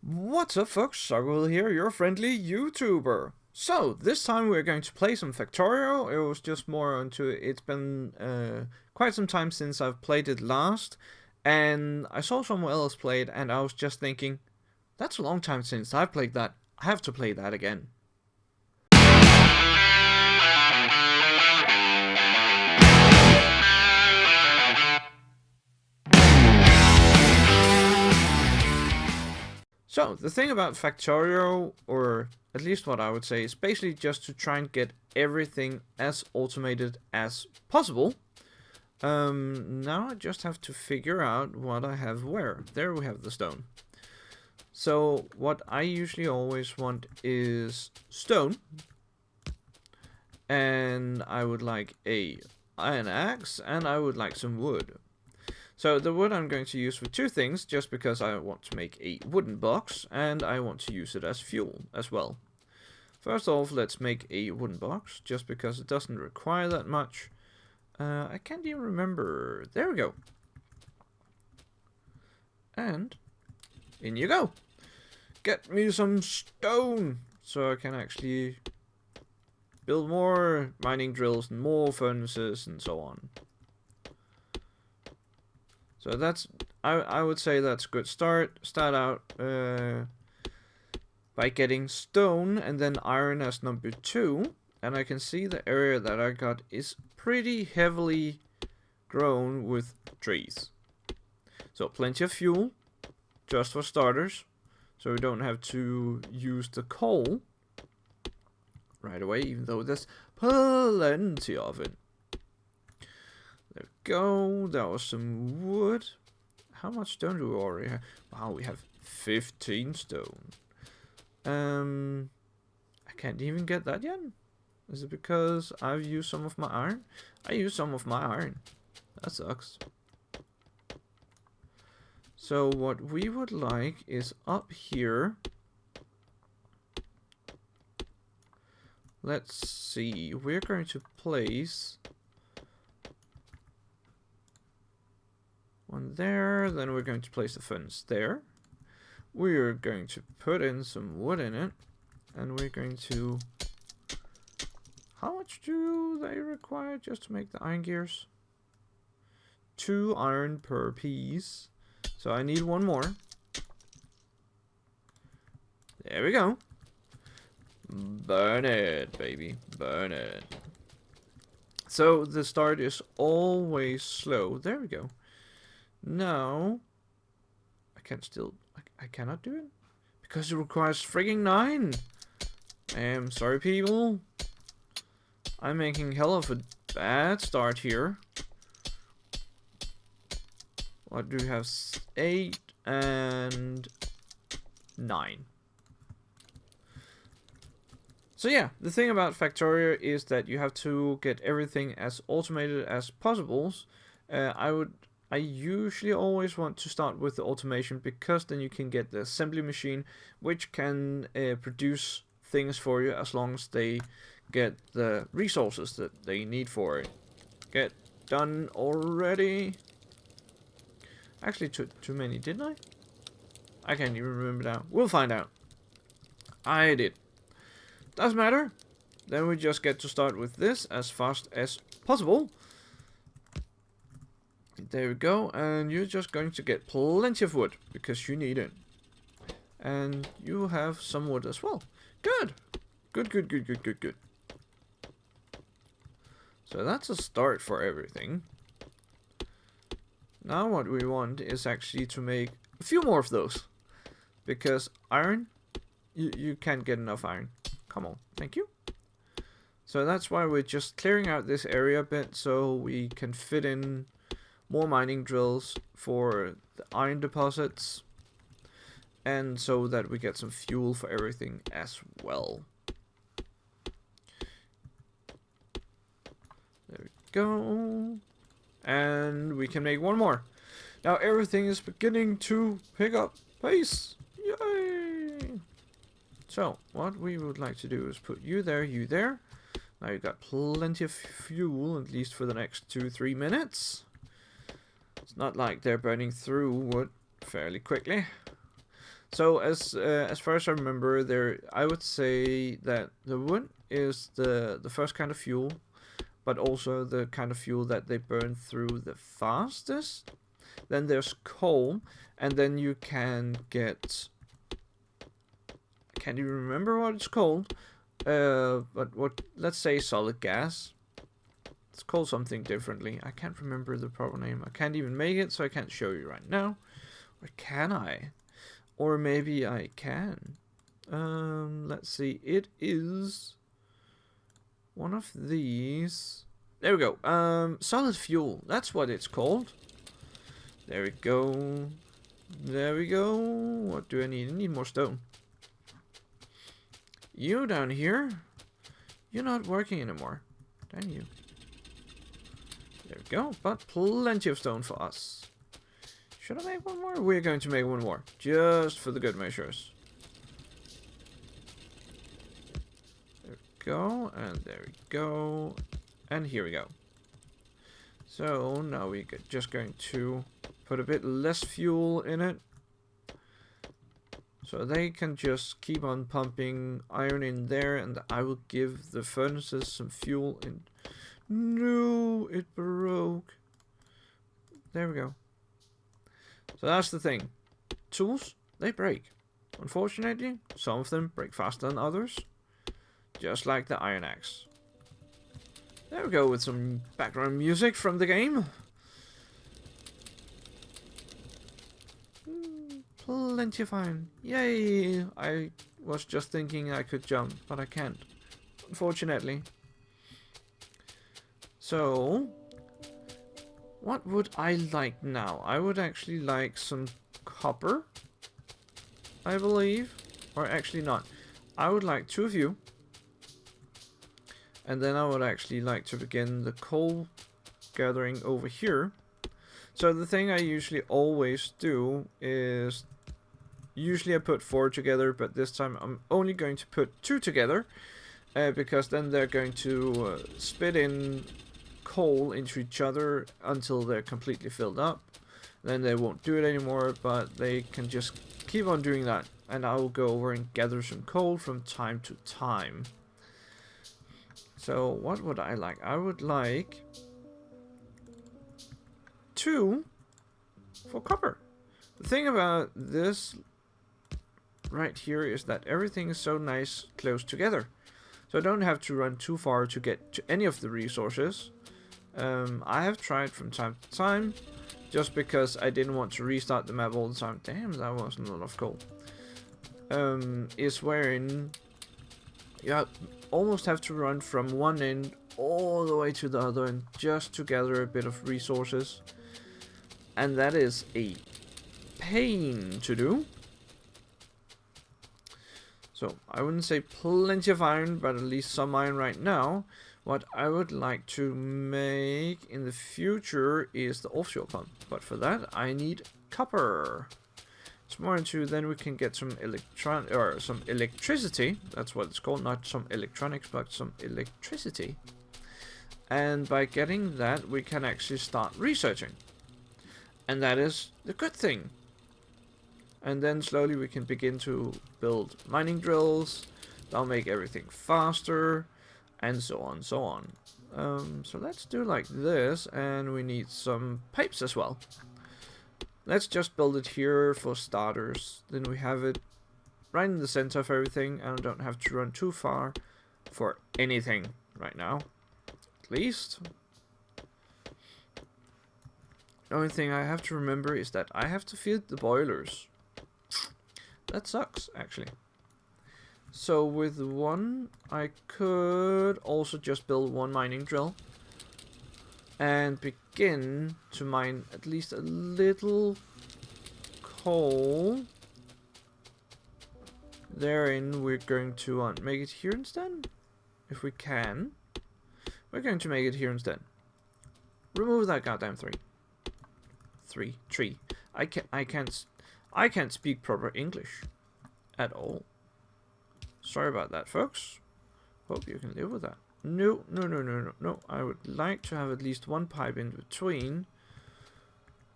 What's up folks, Sokkehoved here, your friendly YouTuber. So, this time we're going to play some Factorio. It was just more onto it. It's been quite some time since I've played it last. And I saw someone else play it and I was just thinking, that's a long time since I've played that. I have to play that again. So, the thing about Factorio, or at least what I would say, is basically just to try and get everything as automated as possible. Now I just have to figure out what I have where. There we have the stone. So, what I usually always want is stone. And I would like an axe, and I would like some wood. So the wood I'm going to use for two things, just because I want to make a wooden box, and I want to use it as fuel as well. First off, let's make a wooden box, just because it doesn't require that much. I can't even remember. There we go. And in you go. Get me some stone, so I can actually build more mining drills and more furnaces and so on. So that's, I would say that's a good start. Start out by getting stone and then iron as number 2. And I can see the area that I got is pretty heavily grown with trees. So plenty of fuel, just for starters. So we don't have to use the coal right away, even though there's plenty of it. There we go. That was some wood. How much stone do we already have? Wow, we have 15 stone. I can't even get that yet. Is it because I've used some of my iron? I used some of my iron. That sucks. So what we would like is up here. Let's see. We're going to place one there, then we're going to place the furnace there. We're going to put in some wood in it, and we're going to... How much do they require just to make the iron gears? 2 iron per piece. So I need one more. There we go. Burn it, baby. Burn it. So the start is always slow. There we go. Now, I cannot do it because it requires frigging 9. Sorry people. I'm making hell of a bad start here. What do we have? 8 and 9. So yeah, the thing about Factorio is that you have to get everything as automated as possible. I usually always want to start with the automation, because then you can get the assembly machine, which can produce things for you as long as they get the resources that they need for it. Get done already. Actually, too many, didn't I? I can't even remember now. We'll find out. I did. Doesn't matter. Then we just get to start with this as fast as possible. There we go, and you're just going to get plenty of wood, because you need it. And you have some wood as well. Good! Good. So that's a start for everything. Now what we want is actually to make a few more of those. Because iron, you can't get enough iron. Come on, thank you. So that's why we're just clearing out this area a bit, so we can fit in more mining drills for the iron deposits, and so that we get some fuel for everything as well. There we go. And we can make one more. Now everything is beginning to pick up pace. Yay! So what we would like to do is put you there, you there. Now you've got plenty of fuel, at least for the next 2-3 minutes. It's not like they're burning through wood fairly quickly. So as far as I remember, I would say that the wood is the first kind of fuel, but also the kind of fuel that they burn through the fastest. Then there's coal, and then you can get. Can't even remember what it's called. But what? Let's say solid gas. It's called something differently. I can't remember the proper name. I can't even make it, so I can't show you right now. Or can I? Or maybe I can. Let's see. It is one of these. There we go. Solid fuel. That's what it's called. There we go. There we go. What do I need? I need more stone. You down here. You're not working anymore. Dang you. There we go. But plenty of stone for us. Should I make one more? We're going to make one more. Just for the good measures. There we go. And there we go. And here we go. So now we're just going to put a bit less fuel in it. So they can just keep on pumping iron in there, and I will give the furnaces some fuel in. No, it broke. There we go. So that's the thing. Tools, they break. Unfortunately, some of them break faster than others. Just like the iron axe. There we go with some background music from the game. Plenty of iron. Yay! I was just thinking I could jump, but I can't. Unfortunately. So, what would I like now? I would actually like some copper, I believe. Or actually not. I would like 2 of you. And then I would actually like to begin the coal gathering over here. So the thing I usually always do is... Usually I put 4 together, but this time I'm only going to put 2 together. Because then they're going to spit in coal into each other until they're completely filled up. Then they won't do it anymore, but they can just keep on doing that. And I will go over and gather some coal from time to time. So what would I like? I would like 2 for copper. The thing about this right here is that everything is so nice close together. So I don't have to run too far to get to any of the resources. I have tried from time to time, just because I didn't want to restart the map all the time. Damn, that wasn't a lot of coal. Is wherein you almost have to run from one end all the way to the other and just to gather a bit of resources. And that is a pain to do. So I wouldn't say plenty of iron, but at least some iron right now. What I would like to make in the future is the offshore pump. But for that I need copper. It's more into, then we can get some some electricity. That's what it's called, not some electronics, but some electricity. And by getting that, we can actually start researching. And that is the good thing. And then slowly we can begin to build mining drills. That'll make everything faster. And so on, so on. So let's do like this. And we need some pipes as well. Let's just build it here for starters. Then we have it right in the center of everything. And I don't have to run too far for anything right now. At least. The only thing I have to remember is that I have to feed the boilers. That sucks, actually. So with one, I could also just build one mining drill. And begin to mine at least a little coal. Therein, we're going to make it here instead. If we can. We're going to make it here instead. Remove that goddamn tree. I can't speak proper English at all. Sorry about that, folks. Hope you can live with that. No. I would like to have at least one pipe in between,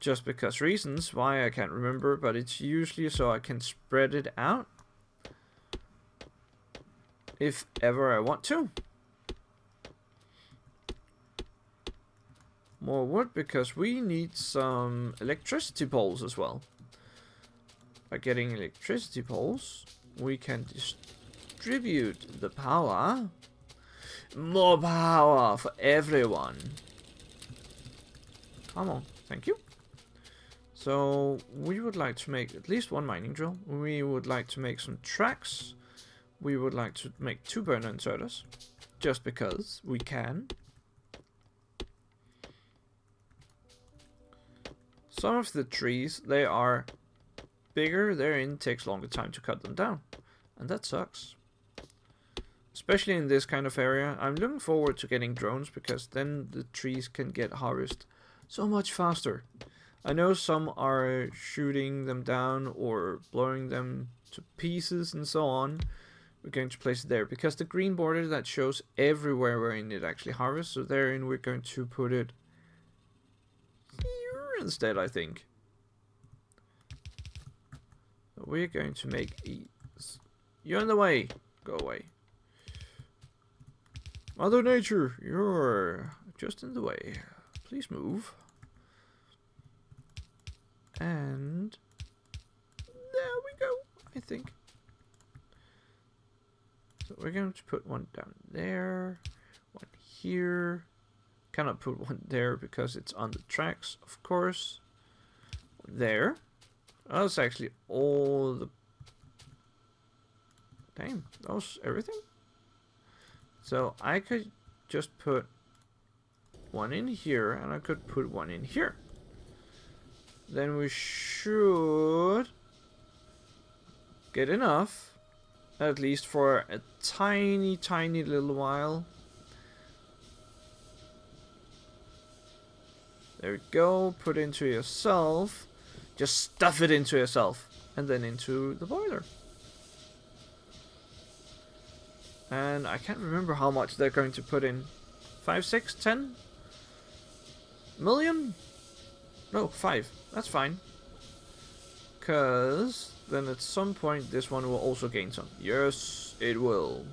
just because reasons why I can't remember, but it's usually so I can spread it out if ever I want to. More wood because we need some electricity poles as well. By getting electricity poles, we can distribute the power. More power for everyone. Come on, thank you. So we would like to make at least one mining drill. We would like to make some tracks. We would like to make 2 burner inserters, just because we can. Some of the trees, they are bigger, therein takes longer time to cut them down, and that sucks. Especially in this kind of area. I'm looking forward to getting drones, because then the trees can get harvested so much faster. I know some are shooting them down or blowing them to pieces and so on. We're going to place it there, because the green border that shows everywhere wherein it actually harvests, so therein we're going to put it here instead, I think. So we're going to make these. You're in the way. Go away. Mother Nature, you're just in the way. Please move. And there we go, I think. So we're going to put one down there, one here. Cannot put one there because it's on the tracks, of course. There. Oh, that's actually all the... Damn, that was everything? So I could just put one in here, and I could put one in here. Then we should get enough, at least for a tiny, tiny little while. There we go. Put into yourself. Just stuff it into yourself, and then into the boiler. And I can't remember how much they're going to put in. 5, 6, 10 million? No, 5. That's fine. Because then at some point this one will also gain some. Yes, it will.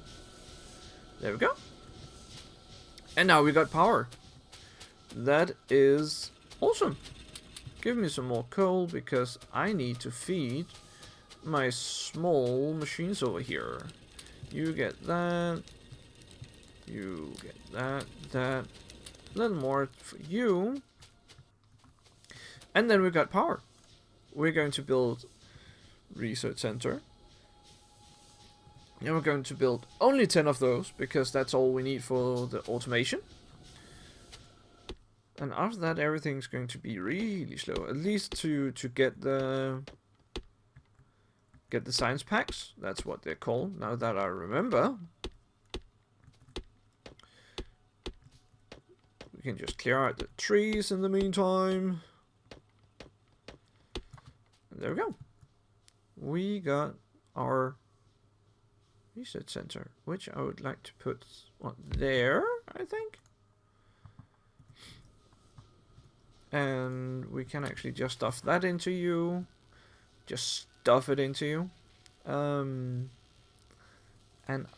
There we go. And now we got power. That is awesome. Give me some more coal, because I need to feed my small machines over here. You get that. You get that. That. A little more for you. And then we got power. We're going to build research center. And we're going to build only 10 of those, because that's all we need for the automation. And after that, everything's going to be really slow. At least to get the science packs. That's what they're called, now that I remember. We can just clear out the trees in the meantime. And there we go. We got our research center, which I would like to put there, I think. And we can actually just stuff that into you. Just stuff it into you. And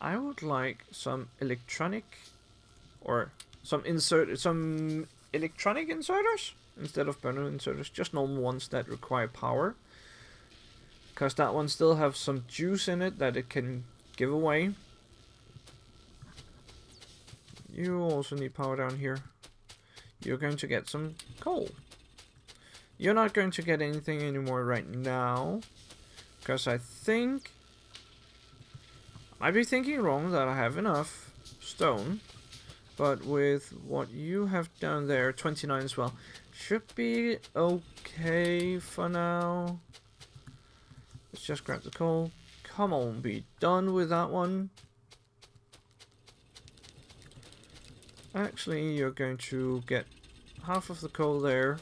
I would like some electronic, or some electronic inserters instead of burner inserters. Just normal ones that require power. Because that one still have some juice in it that it can give away. You also need power down here. You're going to get some coal. You're not going to get anything anymore right now, because I think... I might be thinking wrong that I have enough stone, but with what you have down there, 29 as well, should be okay for now. Let's just grab the coal. Come on, be done with that one. Actually, you're going to get half of the coal there.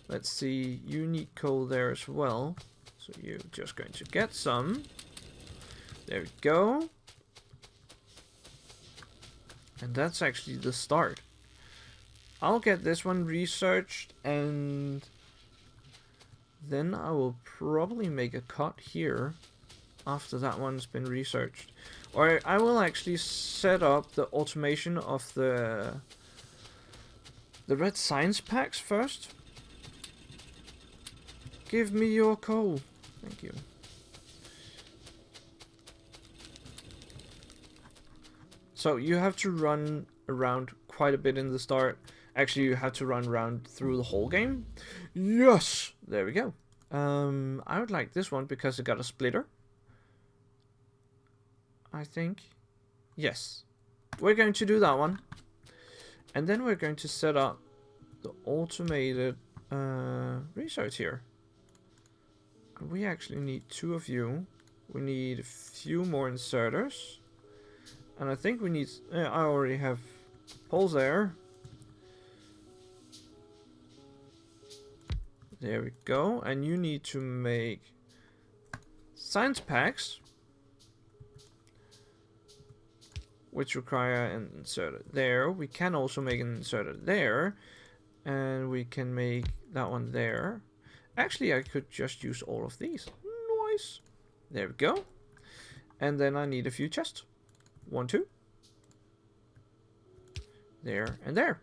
Let's see, you need coal there as well. So you're just going to get some. There we go. And that's actually the start. I'll get this one researched, and then I will probably make a cut here after that one's been researched. Or I will actually set up the automation of the red science packs first. Give me your coal. Thank you. So you have to run around quite a bit in the start. Actually, you have to run around through the whole game. Yes! There we go. I would like this one because it got a splitter. I think. Yes. We're going to do that one. And then we're going to set up the automated research here. We actually need 2 of you. We need a few more inserters. And I think we need... I already have holes there. There we go. And you need to make science packs, which require an inserter there. We can also make an inserter there. And we can make that one there. Actually, I could just use all of these. Nice. There we go. And then I need a few chests. 1, 2. There and there.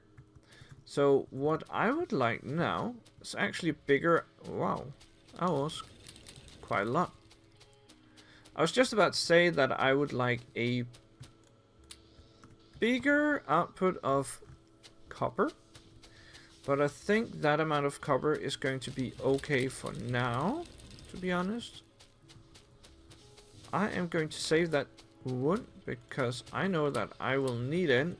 So what I would like now is actually bigger. Wow. That was quite a lot. I was just about to say that I would like a bigger output of copper. But I think that amount of copper is going to be okay for now, to be honest. I am going to save that wood because I know that I will need it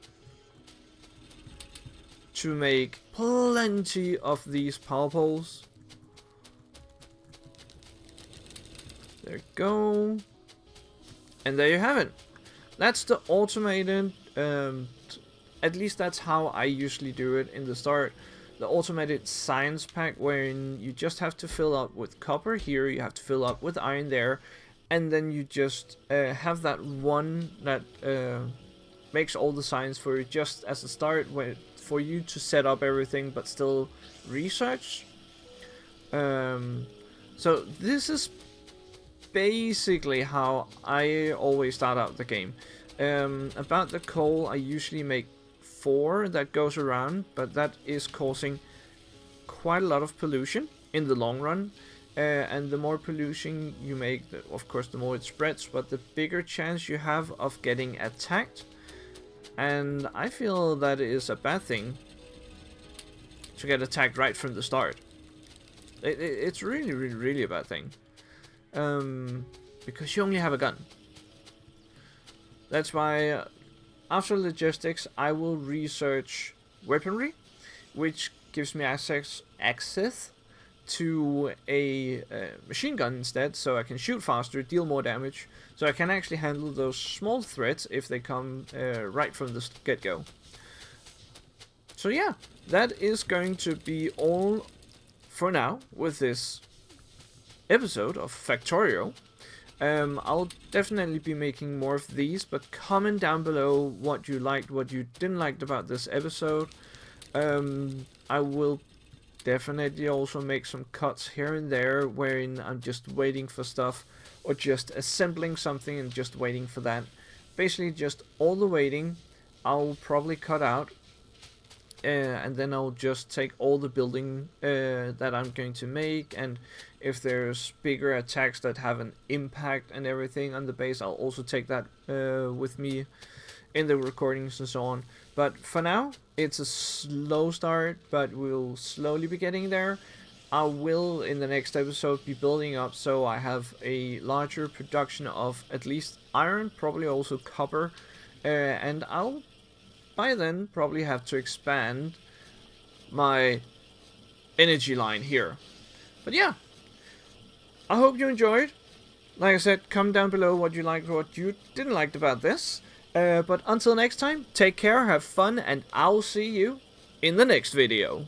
to make plenty of these power poles. There you go. And there you have it. That's the automated, at least that's how I usually do it in the start. The automated science pack, wherein you just have to fill up with copper here, you have to fill up with iron there, and then you just have that one that makes all the science for you just as a start, for you to set up everything but still research. So this is basically how I always start out the game. About the coal, I usually make 4 that goes around, but that is causing quite a lot of pollution in the long run. And the more pollution you make, of course, the more it spreads, but the bigger chance you have of getting attacked. And I feel that is a bad thing to get attacked right from the start. It's really, really, really a bad thing. Because you only have a gun. That's why after logistics I will research weaponry, which gives me access to a machine gun instead, so I can shoot faster, deal more damage, so I can actually handle those small threats if they come right from the get-go. So yeah, that is going to be all for now with this episode of Factorio. I'll definitely be making more of these, but comment down below what you liked, what you didn't like about this episode. I will definitely also make some cuts here and there wherein I'm just waiting for stuff, or just assembling something and just waiting for that. Basically just all the waiting I'll probably cut out, and then I'll just take all the building that I'm going to make, and if there's bigger attacks that have an impact and everything on the base, I'll also take that with me in the recordings and so on. But for now, it's a slow start, but we'll slowly be getting there. I will, in the next episode, be building up so I have a larger production of at least iron, probably also copper, and I'll by then probably have to expand my energy line here. But yeah, I hope you enjoyed. Like I said, comment down below what you liked, what you didn't like about this. But until next time, take care, have fun, and I'll see you in the next video.